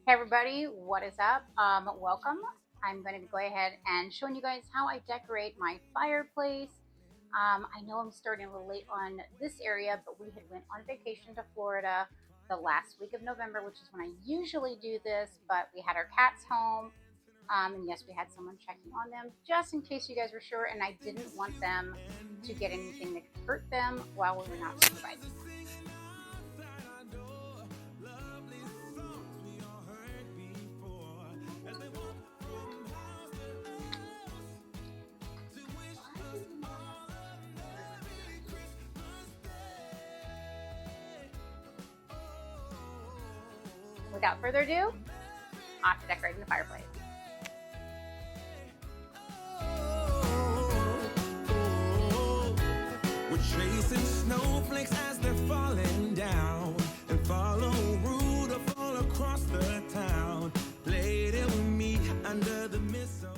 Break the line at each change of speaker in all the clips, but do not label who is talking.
Hey everybody, what is up? Welcome. I'm going to go ahead and showing you guys how I decorate my fireplace. I know I'm starting a little late on this area, but we had went on vacation to Florida the last week of November, which is when I usually do this, but we had our cats home. And yes, we had someone checking on them just in case you guys were sure, and I didn't want them to get anything that could hurt them while we were not supervising them. Without further ado, off to decorating the fireplace.
We're chasing snowflakes as they're falling down, and follow Rudolph all across the town. Play it with me under the mistletoe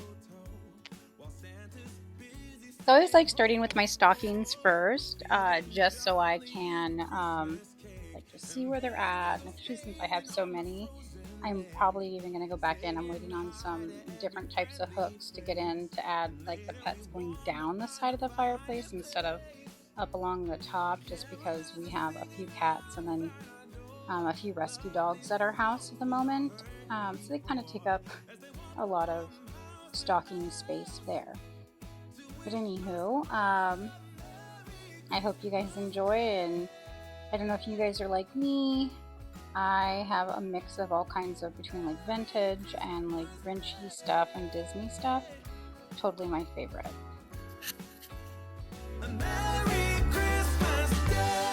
while Santa's busy.
So I always like starting with my stockings first, just so I can just see where they're at. And especially since I have so many, I'm probably even going to go back in. I'm waiting on some different types of hooks to get in to add like the pets going down the side of the fireplace instead of up along the top, just because we have a few cats and then a few rescue dogs at our house at the moment. So they kind of take up a lot of stocking space there. But anywho, I hope you guys enjoy, and I don't know if you guys are like me. I have a mix of all kinds of between like vintage and like Grinchy stuff and Disney stuff. Totally my favorite.
Merry Christmas Day.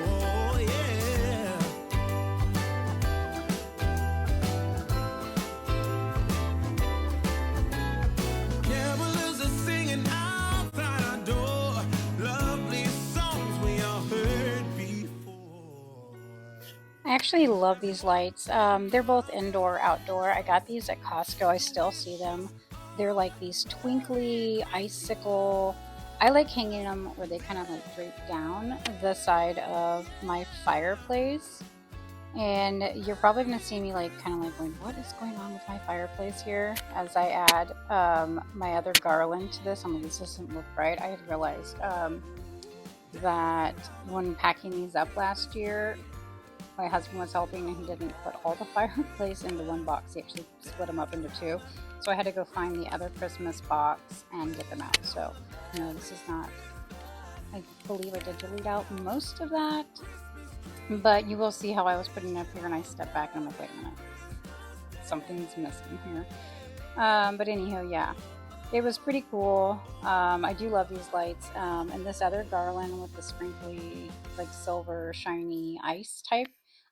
Oh, yeah. Carolers are singing outside our door, lovely songs we all heard before.
I actually love these lights. They're both indoor, outdoor. I got these at Costco. I still see them. They're like these twinkly icicle. I like hanging them where they kind of like drape down the side of my fireplace. And you're probably going to see me like kind of like going, what is going on with my fireplace here? As I add my other garland to this. I'm like, this doesn't look right. I had realized that when packing these up last year, my husband was helping and he didn't put all the fireplace into one box. He actually split them up into two. So I had to go find the other Christmas box and get them out. So, this is not, I believe I did delete out most of that. But you will see how I was putting it up here and I stepped back and I'm like, wait a minute. Something's missing here. But anyhow, yeah. It was pretty cool. I do love these lights. And this other garland with the sprinkly, like silver, shiny ice type,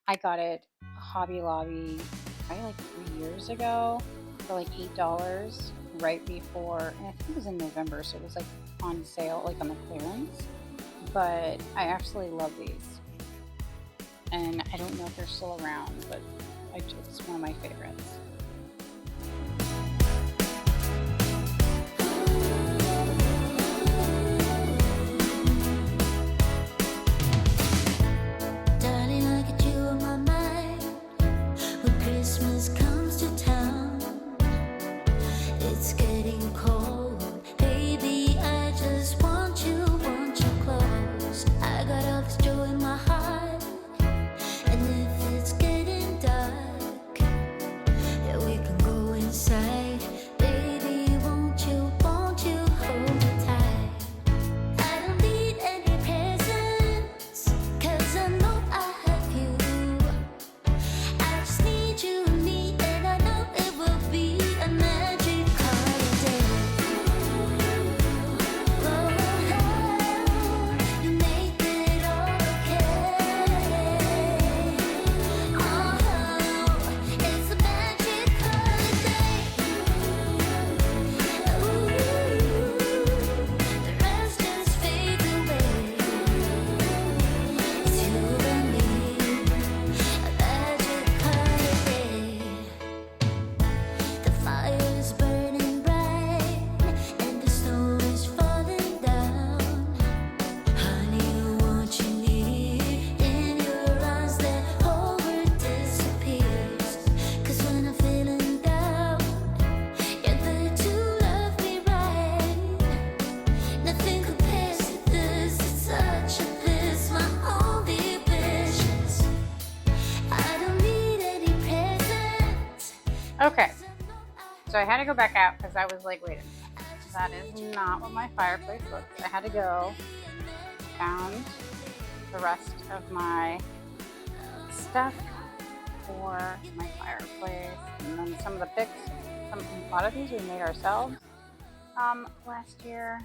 I got it Hobby Lobby probably like 3 years ago for like $8 right before, and I think it was in November, so it was like on sale, like on the clearance. But I absolutely love these. And I don't know if they're still around, but it's one of my favorites.
Darling, I get you on my mind when Christmas comes to town. It's getting cold, baby. I just want you close. I got all this joy in my heart, and if it's getting dark,
Okay, so I had to go back out because I was like, wait a minute, that is not what my fireplace looks. I had to go, found the rest of my stuff for my fireplace, and then some of the picks. A lot of these we made ourselves last year.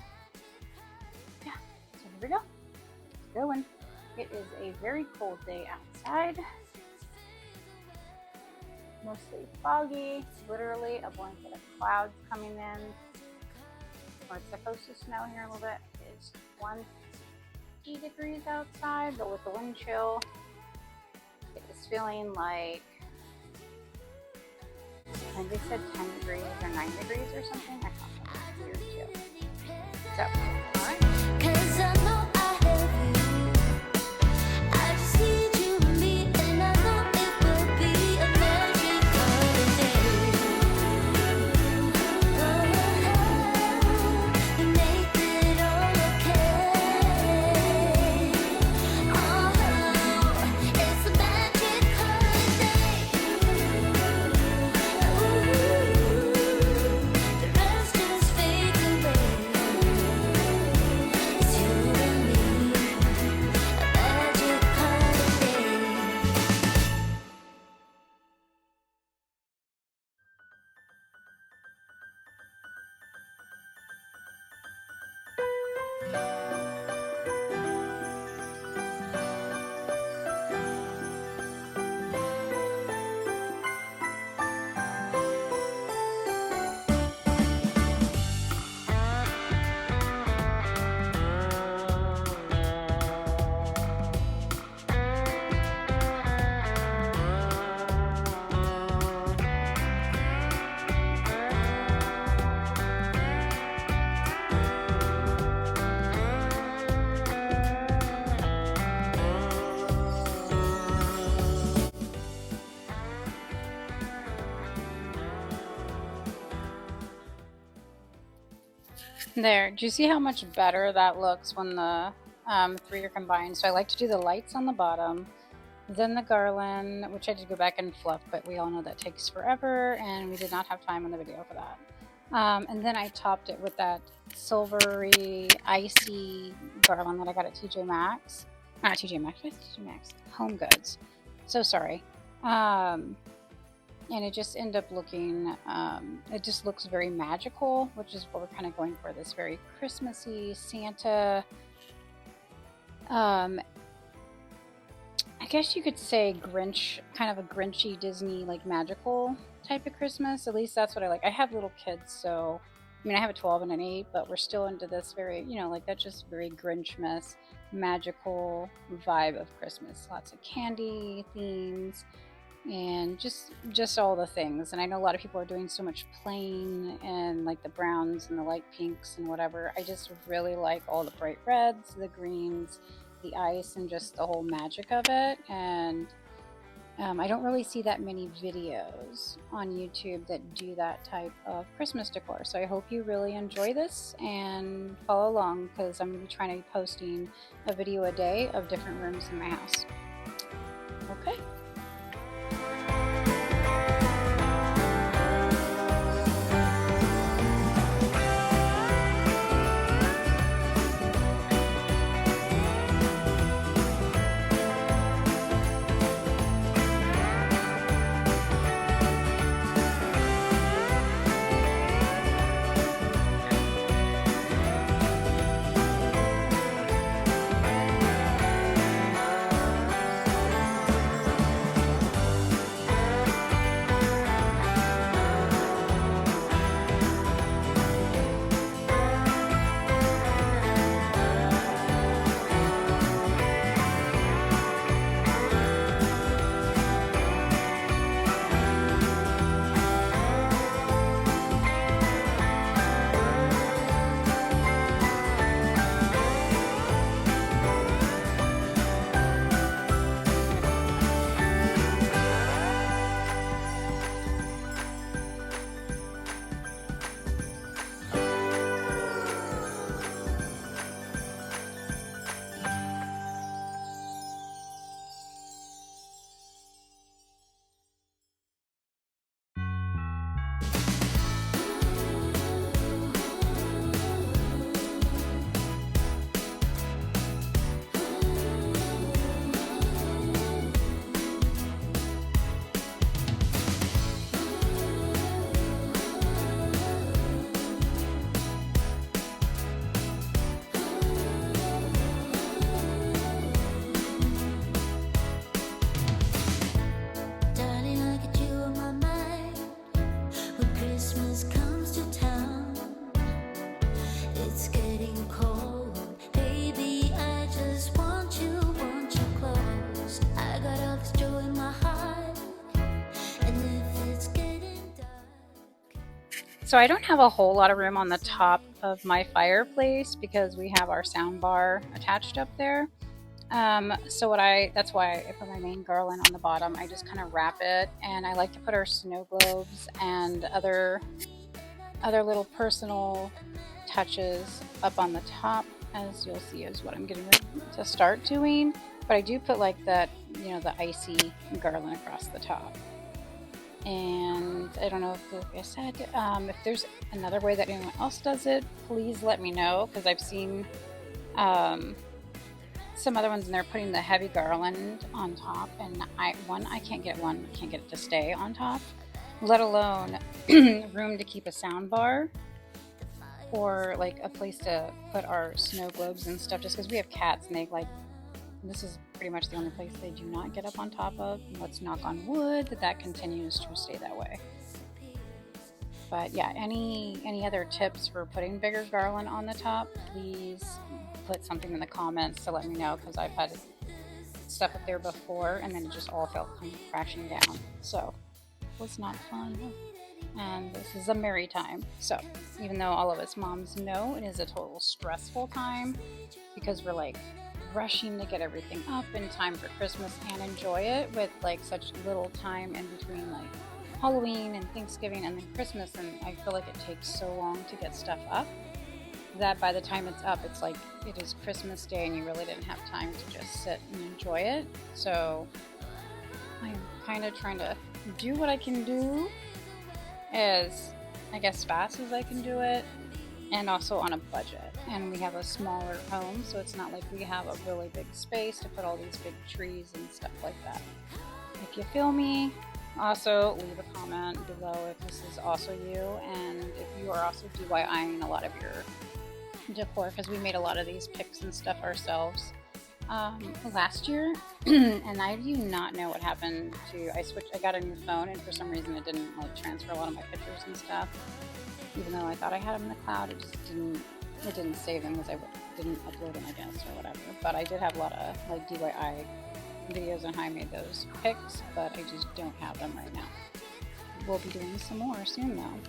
Yeah, so here we go. It's going. It is a very cold day outside. Mostly foggy, literally a blanket of clouds coming in. Or it's supposed to snow here a little bit. It's 20 degrees outside, but with the wind chill, it is feeling like, I think they said 10 degrees or 9 degrees or something. I thought that was weird too. So, alright.
Cause I know I have you. I just need you and me, and I know it will be a magical day. Oh, make it all okay. Oh, it's a magical day. Ooh, the rest just fades away. It's you and me, a magical day.
There, do you see how much better that looks when the three are combined? So I like to do the lights on the bottom, then the garland, which I did go back and fluff, but we all know that takes forever, and we did not have time on the video for that. And then I topped it with that silvery, icy garland that I got at TJ Maxx. Not TJ Maxx, what's TJ Maxx? Home Goods. So sorry. And it just ended up looking, it just looks very magical, which is what we're kind of going for, this very Christmassy Santa. I guess you could say Grinch, kind of a Grinchy Disney, like magical type of Christmas. At least that's what I like. I have little kids, so, I mean, I have a 12 and an 8, but we're still into this very, you know, like that's just very Grinchmas, magical vibe of Christmas. Lots of candy, themes, and just all the things. And I know a lot of people are doing so much plain and like the browns and the light pinks and whatever. I just really like all the bright reds, the greens, the ice, and just the whole magic of it. And I don't really see that many videos on YouTube that do that type of Christmas decor. So I hope you really enjoy this and follow along, because I'm going to be trying to be posting a video a day of different rooms in my house. Okay. So I don't have a whole lot of room on the top of my fireplace because we have our sound bar attached up there. That's why I put my main garland on the bottom. I just kind of wrap it, and I like to put our snow globes and other little personal touches up on the top, as you'll see is what I'm getting ready to start doing. But I do put like that, the icy garland across the top. And I don't know if, like I said, if there's another way that anyone else does it, please let me know, because I've seen some other ones and they're putting the heavy garland on top, and I can't get it to stay on top, let alone room to keep a sound bar or like a place to put our snow globes and stuff, just because we have cats and this is pretty much the only place they do not get up on top of. Let's knock on wood that continues to stay that way. But yeah, any other tips for putting bigger garland on the top, please put something in the comments to let me know, because I've had stuff up there before and then it just all felt kind of crashing down. So it was not fun. And this is a merry time. So even though all of us moms know it is a total stressful time, because we're like rushing to get everything up in time for Christmas and enjoy it, with like such little time in between like Halloween and Thanksgiving and then Christmas, and I feel like it takes so long to get stuff up that by the time it's up, it's like it is Christmas Day and you really didn't have time to just sit and enjoy it. So I'm kind of trying to do what I can do as, I guess, fast as I can do it, and also on a budget. And we have a smaller home, so it's not like we have a really big space to put all these big trees and stuff like that. If you feel me, also leave a comment below if this is also you, and if you are also DIYing a lot of your decor, because we made a lot of these picks and stuff ourselves last year. And I do not know what happened to, I got a new phone, and for some reason it didn't like transfer a lot of my pictures and stuff. Even though I thought I had them in the cloud, it didn't save them because I didn't upload them, I guess, or whatever. But I did have a lot of like DIY videos on how I made those picks, but I just don't have them right now. We'll be doing some more soon though.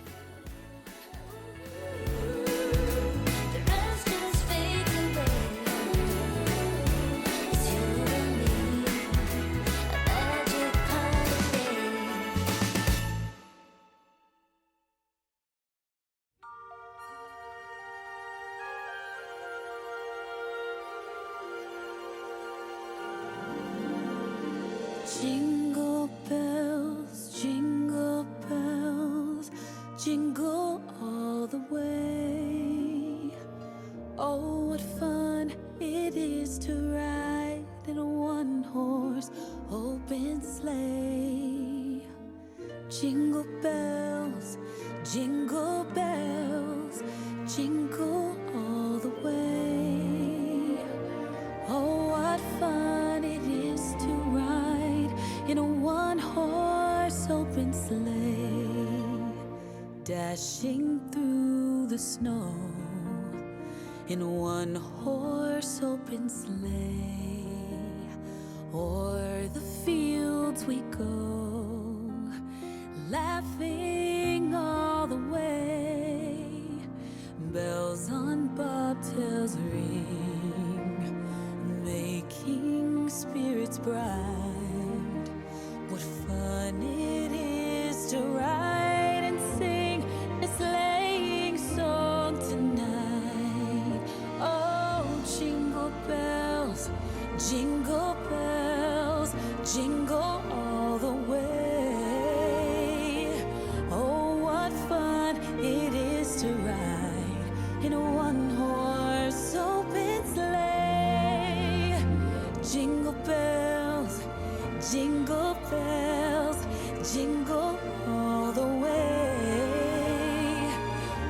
Jingle bells, jingle all the way. Oh, what fun it is to ride in a one-horse open sleigh. Jingle bells, jingle all the way. Oh, what fun it is to ride in a one-horse open sleigh, dashing through the snow in a one-horse open sleigh. O'er the fields we go, laughing all the way. Bells on bobtails ring, making spirits bright. What fun it is to ride and sing a sleighing song tonight. Oh, jingle bells, jingle all the way. Oh, what fun it is to ride in a one-horse open sleigh. Jingle bells, jingle all the way.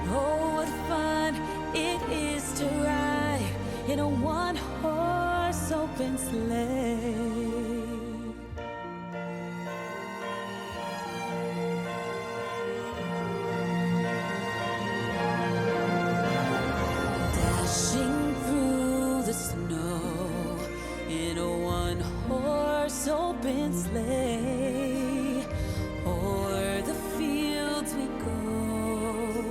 Oh, what fun it is to ride in a one-horse open sleigh. Dashing through the snow in a one-horse open sleigh. O'er the fields we go,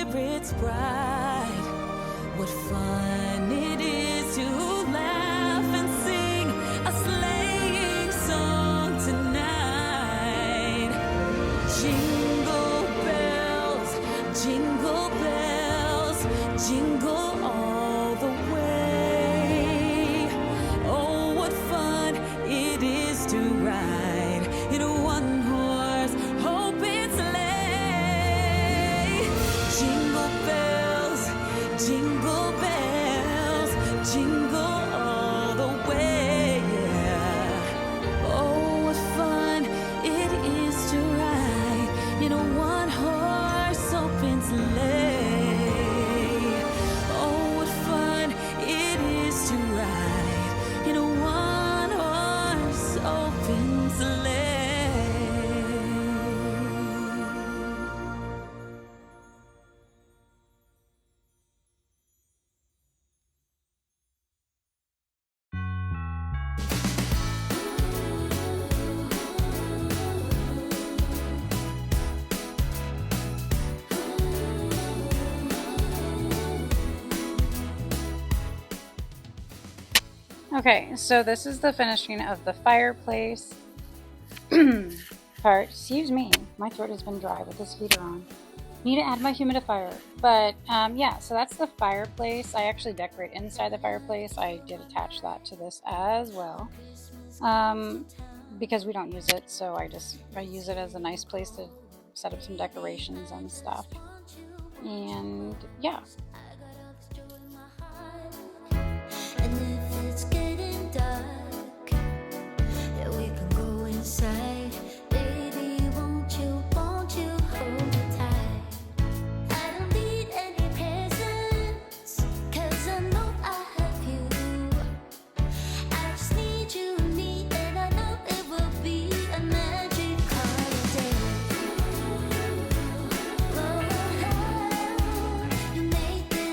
spirits bright. What fun it is to laugh and sing a sleighing song tonight. Jingle bells, jingle all the way. Oh, what fun it is to ride in a one-horse open sleigh. Jingle bells, jingle all the way. Oh, what fun it is to ride in a one-horse open sleigh. Oh, what fun it is to ride in a one-horse open sleigh.
Okay, so this is the finishing of the fireplace part. Excuse me, my throat has been dry with this heater on. Need to add my humidifier. But yeah, so that's the fireplace. I actually decorate inside the fireplace. I did attach that to this as well. Because we don't use it, so I use it as a nice place to set up some decorations and stuff. And yeah.
And if it's getting dark, yeah, we can go inside. Baby, won't you hold me tight? I don't need any presents, 'cause I know I have you. I just need you, and I know it will be a magical day. Oh, you made this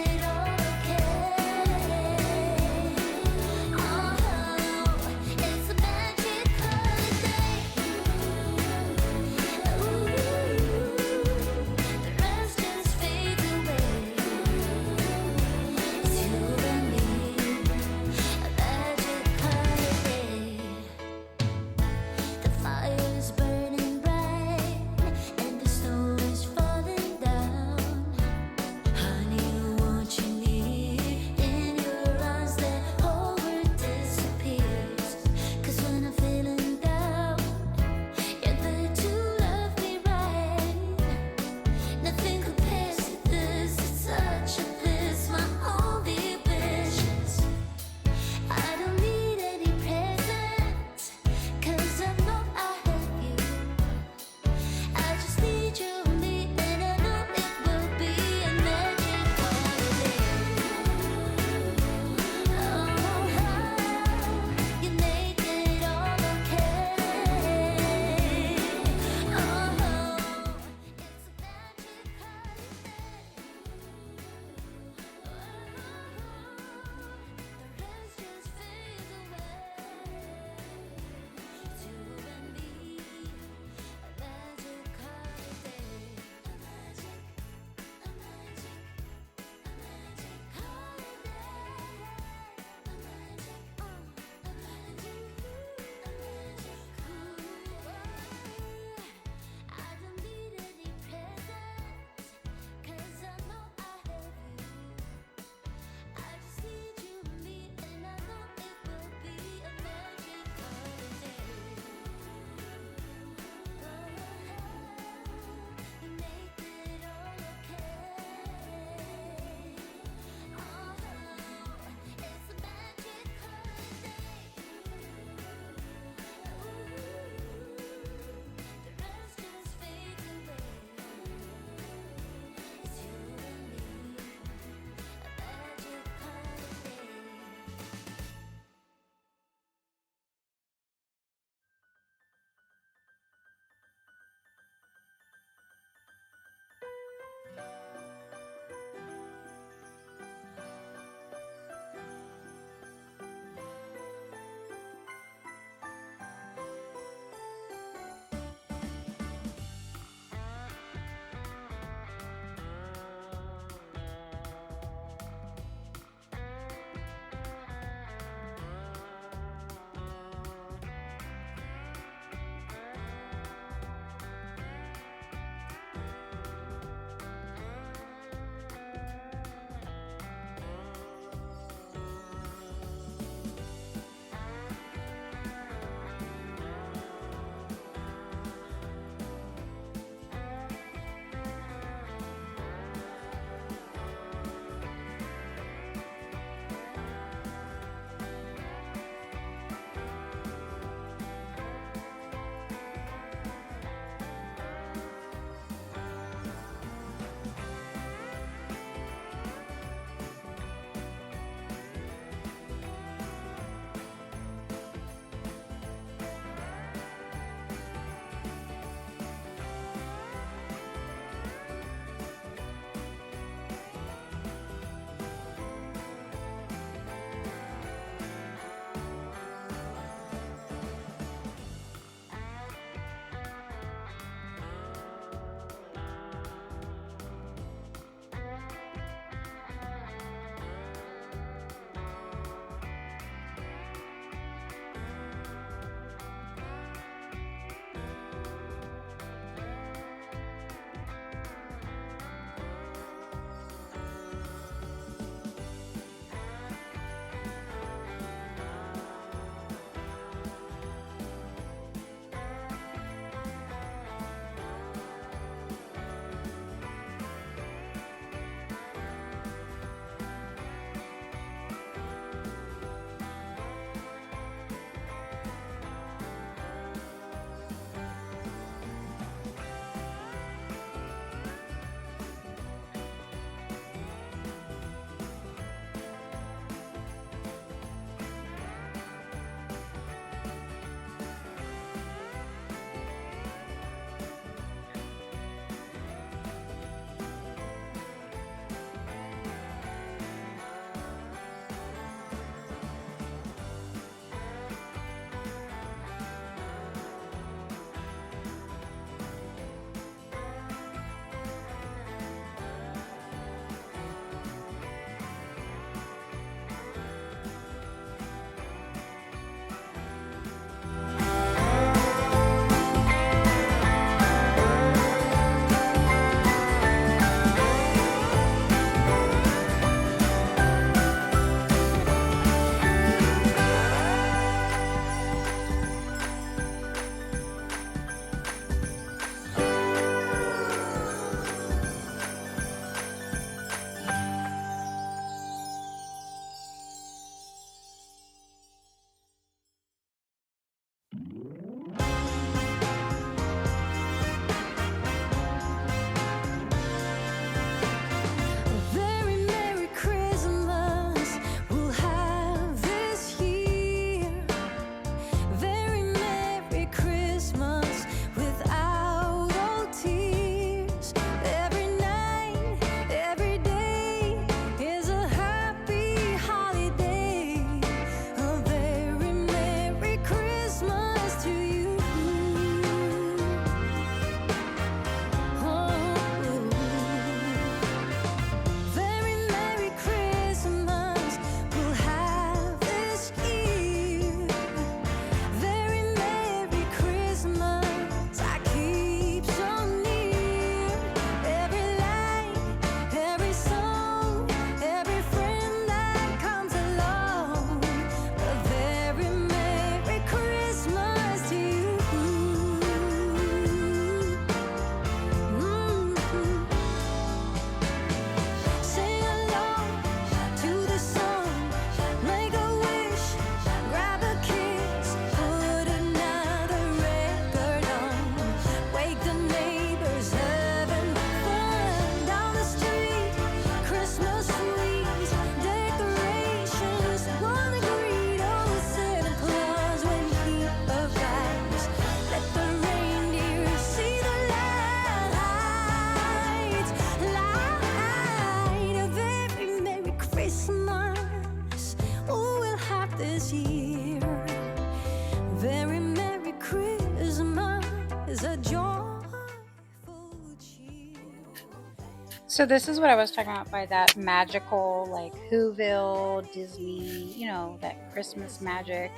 So this is what I was talking about by that magical, like whoville, Disney, that Christmas magic,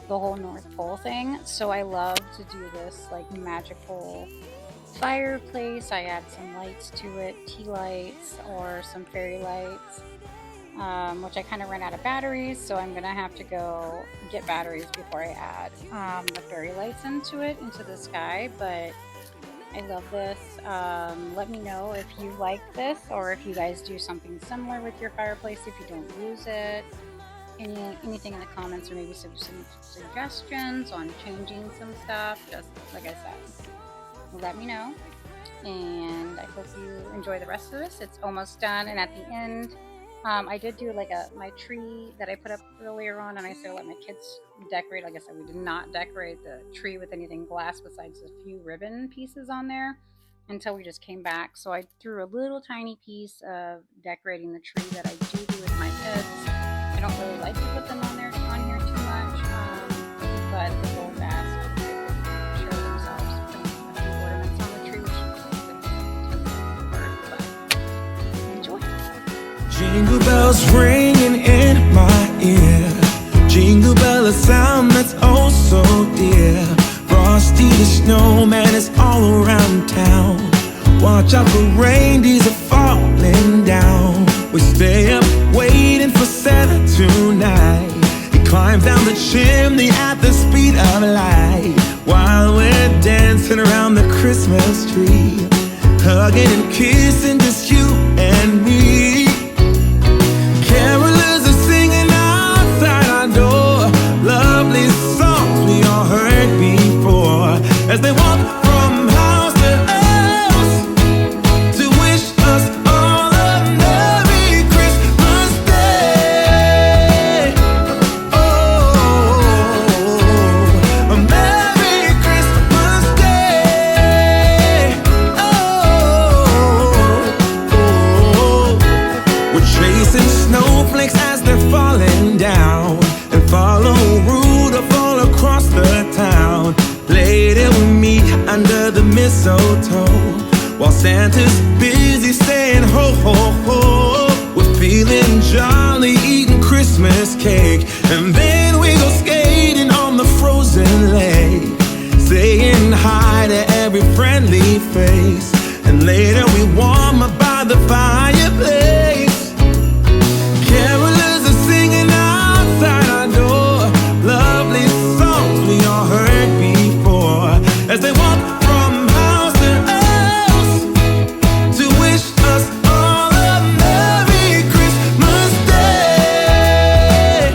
the whole North Pole thing. So I love to do this like magical fireplace. I add some lights to it, tea lights or some fairy lights, which I kind of ran out of batteries, so I'm gonna have to go get batteries before I add the fairy lights into the sky. But I love this. Let me know if you like this or if you guys do something similar with your fireplace if you don't use it. Anything in the comments, or maybe some suggestions on changing some stuff. Just like I said, let me know. And I hope you enjoy the rest of this. It's almost done, and at the end, I did do like my tree that I put up earlier on, and I said let my kids decorate. Like I said, we did not decorate the tree with anything glass besides a few ribbon pieces on there until we just came back. So I threw a little tiny piece of decorating the tree that I do with my kids. I don't really like to put them on here too much, but the gold asked if they could show themselves putting a few ornaments on the tree, which enjoy.
Jingle bells ringing in my ear. Jingle bell, a sound that's oh so dear. Frosty the snowman is all around town. Watch out for reindeers are falling down. We stay up waiting for Santa tonight. He climbs down the chimney at the speed of light, while we're dancing around the Christmas tree, hugging and kissing just you and me. Carolers are singing outside our door, lovely songs we all heard before, as they walk from house to house to wish us all a Merry Christmas Day. Oh, a Merry Christmas Day. Oh, we're chasing snowflakes as they're falling down, and follow Rudolph all across the town. Later we meet under the mistletoe, while Santa's busy saying ho ho ho. We're feeling jolly, eating Christmas cake, and then we go skating on the frozen lake, saying hi to every friendly face, and later we warm up by the fireplace. Carolers are singing outside our door, lovely songs we all heard before, as they walk from house to house to wish us all a Merry Christmas Day.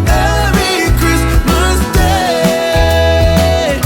Merry Christmas Day.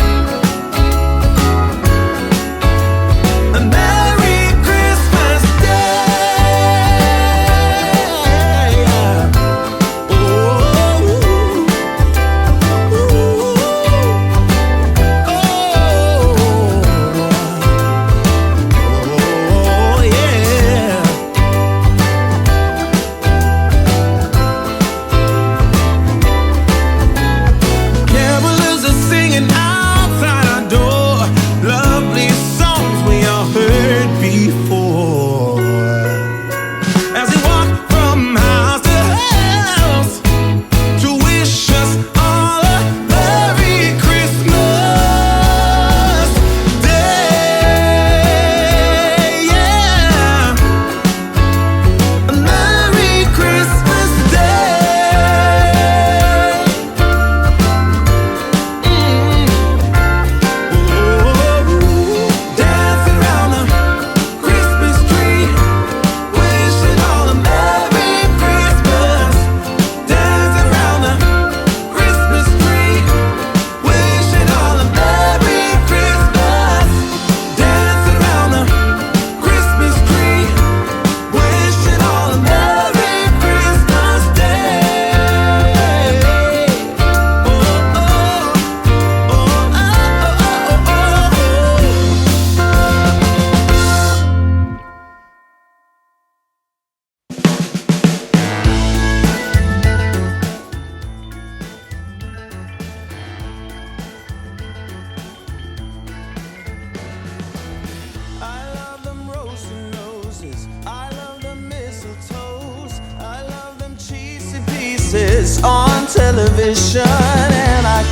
vision, and I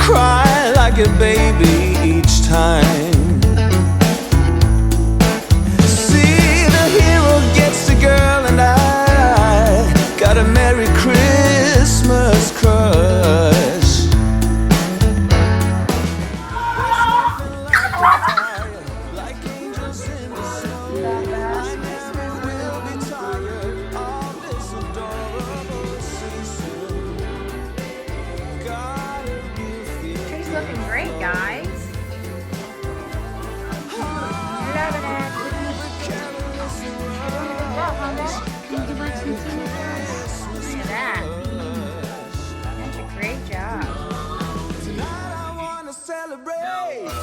cry like a baby each time. See, the hero gets the girl, and I got a Merry Christmas crush. Like angels in the snow, I never will be tired of this adorable season. God, you feel
Tree's looking great, guys. Loving it. Can you watch me sing this? Look at that. That's a great job.
tonight I wanna celebrate.